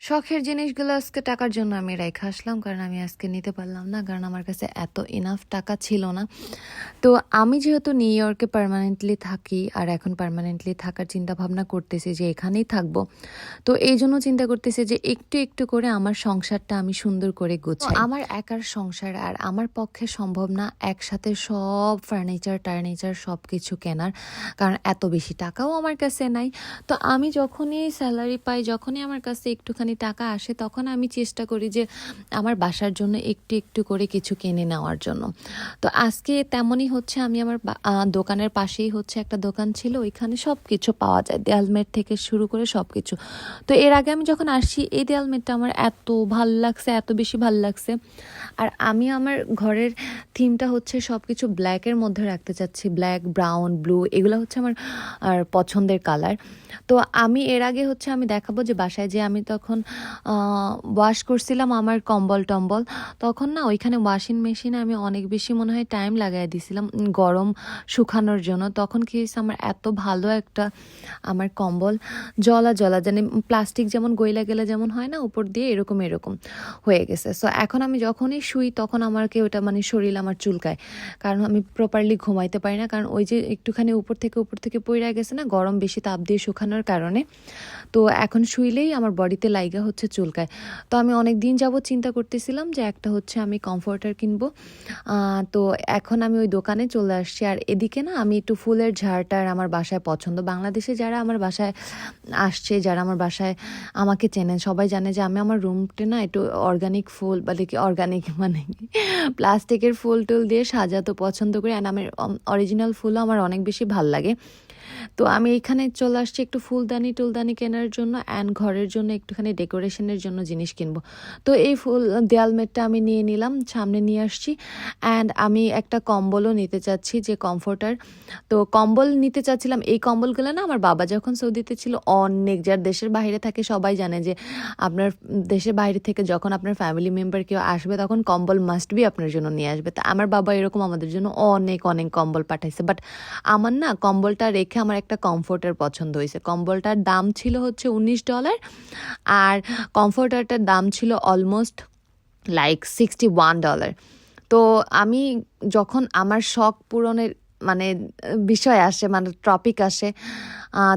শখের জিনিসগুলো আজকে টাকার জন্য আমি রেখে আসলাম, কারণ আমি আজকে নিতে পারলাম না, কারণ আমার কাছে এত ইনাফ টাকা ছিল না। তো আমি যেহেতু নিউ ইয়র্কে পার্মানেন্টলি থাকি আর এখন পার্মানেন্টলি থাকার চিন্তা ভাবনা করতেছি যে এখানেই থাকবো, তো এই জন্য চিন্তা করতেছি যে একটু একটু করে আমার সংসারটা আমি সুন্দর করে গোছাই। আমার একার সংসার আর আমার পক্ষে সম্ভব না একসাথে সব ফার্নিচার টার্নিচার সব কিছু কেনার, কারণ এত বেশি টাকাও আমার কাছে নাই। তো আমি যখনই স্যালারি পাই, যখনই আমার কাছে একটুখানি টাকা আসে, তখন আমি চেষ্টা করি যে আমার বাসার জন্য একটু একটু করে কিছু কিনে নেওয়ার জন্য। তো আজকে তেমনই হচ্ছে, আমি আমার দোকানের পাশেই হচ্ছে একটা দোকান ছিল, ওইখানে সব কিছু পাওয়া যায়, দেয়ালমেট থেকে শুরু করে সব কিছু। তো এর আগে আমি যখন আসি, এই দেয়ালমেটটা আমার এত ভাল লাগছে, এত বেশি ভাল লাগছে। আর আমি আমার ঘরের থিমটা হচ্ছে সব কিছু ব্ল্যাকের মধ্যে রাখতে চাচ্ছি, ব্ল্যাক, ব্রাউন, ব্লু, এগুলো হচ্ছে আমার আর পছন্দের কালার। তো আমি এর আগে হচ্ছে আমি দেখাবো যে বাসায় যে আমি তখন ওয়াশ করছিলাম আমার কম্বল টম্বল, তখন না ওইখানে ওয়াশিং মেশিনে আমি অনেক বেশি মনে হয় টাইম লাগাই দিছিলাম গরম শুকানোর জন্য। তখন কি হয়েছে, আমার এত ভালো একটা আমার কম্বল জলা জলা, জানি প্লাস্টিক যেমন গইলা গেলে যেমন হয় না উপর দিয়ে, এরকম এরকম হয়ে গেছে। সো এখন আমি যখনই শুই তখন আমাকে ওটা মানে শরীর আমার চুলকায়, কারণ আমি প্রপারলি ঘুমাইতে পারি না, কারণ ওই যে একটুখানি উপর থেকে পড়ে গেছে না, গরম বেশি তাপ দিয়ে শুকানোর কারণে। তো এখন শুইলেই আমার বডিতে লাইগা হচ্ছে চুলকায়। তো আমি অনেক দিন যাবত চিন্তা করতেছিলাম যে একটা হচ্ছে আমি কমফোর্টার কিনবো। তো এখন আমি ওই দোকানে চলে আসছি। আর এদিকে না আমি একটু ফুলের ঝাড়টার আমার বাসায় পছন্দ, বাংলাদেশে যারা আমার বাসায় আসছে, যারা আমার বাসায় আমাকে চেনেন, সবাই জানে যে আমি আমার রুমটা না একটু অর্গানিক ফুল, বলে কি অর্গানিক মানে প্লাস্টিকের ফুল টুল দিয়ে সাজাতে পছন্দ করি। অ্যান্ড আমার অরিজিনাল ফুলও আমার অনেক বেশি ভাল লাগে। তো আমি এখানে চলে আসছি একটু ফুলদানি টুলদানি কেনার জন্য, অ্যান্ড ঘরের জন্য একটুখানি ডেকোরেশনের জন্য জিনিস কিনবো। তো এই ফুল দেয়ালমেটটা আমি নিয়ে নিলাম, সামনে নিয়ে আসছি। অ্যান্ড আমি একটা কম্বলও নিতে চাচ্ছি, যে কমফোর্টার। তো কম্বল নিতে চাচ্ছিলাম, এই কম্বলগুলো না আমার বাবা যখন সৌদিতে ছিল, অনেক, যার দেশের বাইরে থাকে সবাই জানে যে আপনার দেশের বাইরে থেকে যখন আপনার ফ্যামিলি মেম্বার কেউ আসবে, তখন কম্বল মাস্ট বি আপনার জন্য নিয়ে আসবে। তা আমার বাবা এরকম আমাদের জন্য অনেক অনেক কম্বল পাঠাইছে। বাট আমার না কম্বলটা রেখে আমার একটা কমফোর্টার পছন্দ হয়েছে। কম্বলটার দাম ছিল হচ্ছে $19, আর কমফোর্টারটার দাম ছিল অলমোস্ট লাইক $61। তো আমি যখন আমার শখ পূরণের মানে বিষয় আসে, মানে টপিক আসে,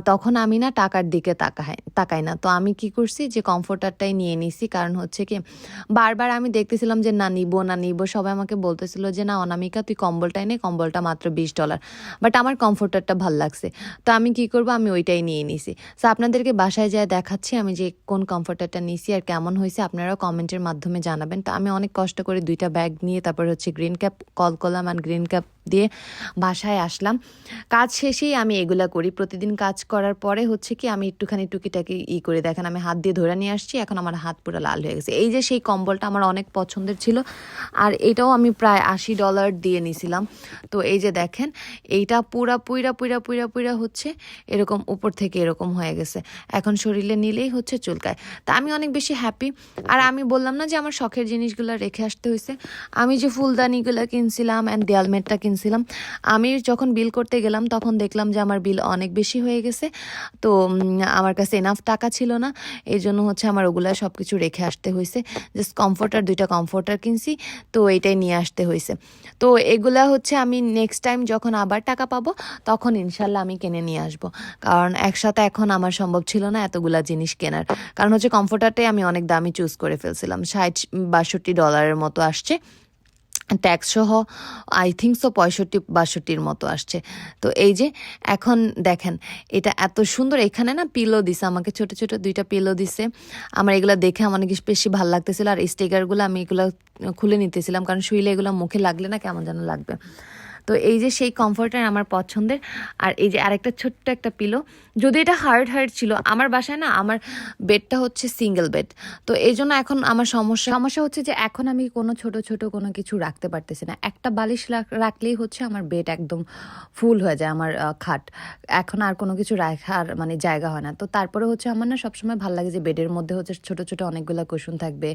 তখন আমি না টাকার দিকে তাকাই না। তো আমি কি করছি, যে কমফোর্টারটাই নিয়ে নিছি। কারণ হচ্ছে কি, বারবার আমি দেখতেছিলাম যে না নিব, সবাই আমাকে বলতেছিল যে না অনামিকা তুই কম্বলটাই নে, কম্বলটা মাত্র $20। বাট আমার কমফোর্টারটা ভাল লাগছে, তো আমি কি করব, আমি ওইটাই নিয়ে নিছি। সো আপনাদেরকে বাসায় যায় দেখাচ্ছি আমি যে কোন কমফোর্টারটা নিছি আর কেমন হয়েছে, আপনারাও কমেন্টের মাধ্যমে জানাবেন। তো আমি অনেক কষ্ট করে 2টা ব্যাগ নিয়ে তারপর হচ্ছে গ্রিন ক্যাপ কল করলাম, আর গ্রিন ক্যাপ দিয়ে বাসায় আসলাম। কাজ শেষেই আমি এগুলা করি, প্রতিদিন কাজ করার পরে হচ্ছে কি আমি একটুখানি টুকিটাকি করে, দেখেন আমি হাত দিয়ে ধরে নিয়ে আসছি, এখন আমার হাত পুরো লাল হয়ে গেছে। এই যে সেই কম্বলটা আমার অনেক পছন্দের ছিল, আর এটাও আমি প্রায় $80 দিয়ে নিছিলাম। তো এই যে দেখেন, এইটা পুরা পুইরা পুইরা পুইরা পুইরা হচ্ছে এরকম উপর থেকে এরকম হয়ে গেছে, এখন শরীরে নিলেই হচ্ছে চুলকায়। তা আমি অনেক বেশি হ্যাপি। আর আমি বললাম না যে আমার শখের জিনিসগুলো রেখে আসতে হয়েছে, আমি যে ফুলদানিগুলো কিনছিলাম অ্যান্ড দেয়ালমেটটা কিনছিলাম, আমি যখন বিল করতে গেলাম তখন দেখলাম যে আমার বিল অনেক বেশি হয়ে গেছে। তো আমার কাছে এনাফ টাকা ছিল না, এই জন্য হচ্ছে আমার ওগুলা সব কিছু রেখে আসতে হয়েছে। জাস্ট কমফোর্টার, 2টা কমফোর্টার কিনছি, তো এইটাই নিয়ে আসতে হয়েছে। তো এগুলা হচ্ছে আমি নেক্সট টাইম যখন আবার টাকা পাবো তখন ইনশাল্লাহ আমি কিনে নিয়ে আসবো, কারণ একসাথে এখন আমার সম্ভব ছিল না এতগুলা জিনিস কেনার। কারণ হচ্ছে কমফোর্টারটাই আমি অনেক দামি চুজ করে ফেলছিলাম, $60-62 মতো আসছে, ট্যাক্স সহ আই থিঙ্ক সো 65-62 মতো আসছে। তো এই যে এখন দেখেন, এটা এত সুন্দর, এখানে না পিলো দিছে আমাকে, ছোট ছোট 2টা পিলো দিছে। আমার এগুলো দেখে আমার অনেক বেশি ভালো লাগতেছিল, আর স্টিকারগুলো আমি এগুলো খুলে নিতেছিলাম, কারণ শুইলে এগুলো মুখে লাগলে না কেমন যেন লাগবে। তো এই যে সেই কমফোর্টার আমার পছন্দের। আর এই যে আরেকটা ছোট্ট একটা পিলো, যদি এটা হার্ড ছিল, আমার বাসায় না আমার বেডটা হচ্ছে সিঙ্গেল বেড। তো এই জন্য এখন আমার সমস্যা হচ্ছে যে এখন আমি কোনো ছোট ছোট কোনো কিছু রাখতে পারতেছি না, একটা বালিশ রাখলেই হচ্ছে আমার বেড একদম ফুল হয়ে যায়, আমার খাট, এখন আর কোনো কিছু রাখার মানে জায়গা হয় না। তো তারপরে হচ্ছে আমার না সবসময় ভালো লাগে যে বেডের মধ্যে হচ্ছে ছোট ছোট অনেকগুলো কুশন থাকবে,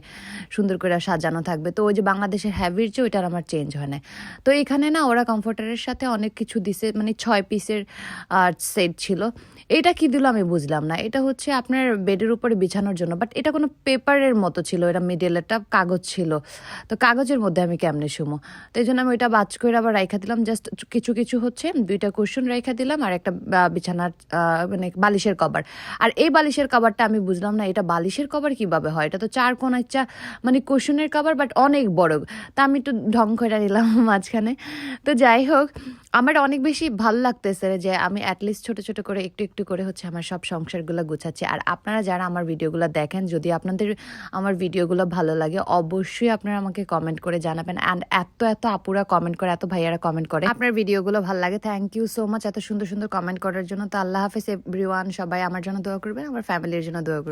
সুন্দর করে সাজানো থাকবে। তো ওই যে বাংলাদেশের হ্যাবির যে ওইটার আমার চেঞ্জ হয় না। তো এখানে না ওরা কমফোর্টারের সাথে অনেক কিছু দিছে, মানে 6 পিসের সেট ছিল। এটা কি দিল আমি বুঝলাম না। এটা হচ্ছে আপনার বেডের উপরে বিছানোর জন্য, বাট এটা কোনো পেপারের মতো ছিল, এটা মিডেলেরটা কাগজ ছিল। তো কাগজের মধ্যে আমি কেমনে শুমো, তো এই জন্য আমি ওইটা বাজ করে আবার রাইখা দিলাম। জাস্ট কিছু কিছু হচ্ছে 2টা কুশন রাইখা দিলাম আর একটা বিছানার মানে বালিশের কভার। আর এই বালিশের কভারটা আমি বুঝলাম না, এটা বালিশের কভার কিভাবে হয়, এটা তো 4 কোণ একটা মানে কুশনের কভার, বাট অনেক বড়। তা আমি একটু ঢং করে নিলাম মাঝখানে। তো যাই হোক, আমার অনেক বেশি ভালো লাগতেছে যে আমি অ্যাটলিস্ট ছোট ছোট করে একটু একটু করে হচ্ছে আমার সব সংসারগুলো গুছাচ্ছি। আর আপনারা যারা আমার ভিডিওগুলো দেখেন, যদি আপনাদের আমার ভিডিওগুলো ভালো লাগে, অবশ্যই আপনারা আমাকে কমেন্ট করে জানাবেন। অ্যান্ড এত এত আপুরা কমেন্ট করে, এত ভাইয়ারা কমেন্ট করে, আপনার ভিডিওগুলো ভালো লাগে। থ্যাংক ইউ সো মাচ এত সুন্দর সুন্দর কমেন্ট করার জন্য। তো আল্লাহ হাফেজ এভরিওয়ান, সবাই আমার জন্য দোয়া করবেন, আমার ফ্যামিলির জন্য দোয়া করবেন।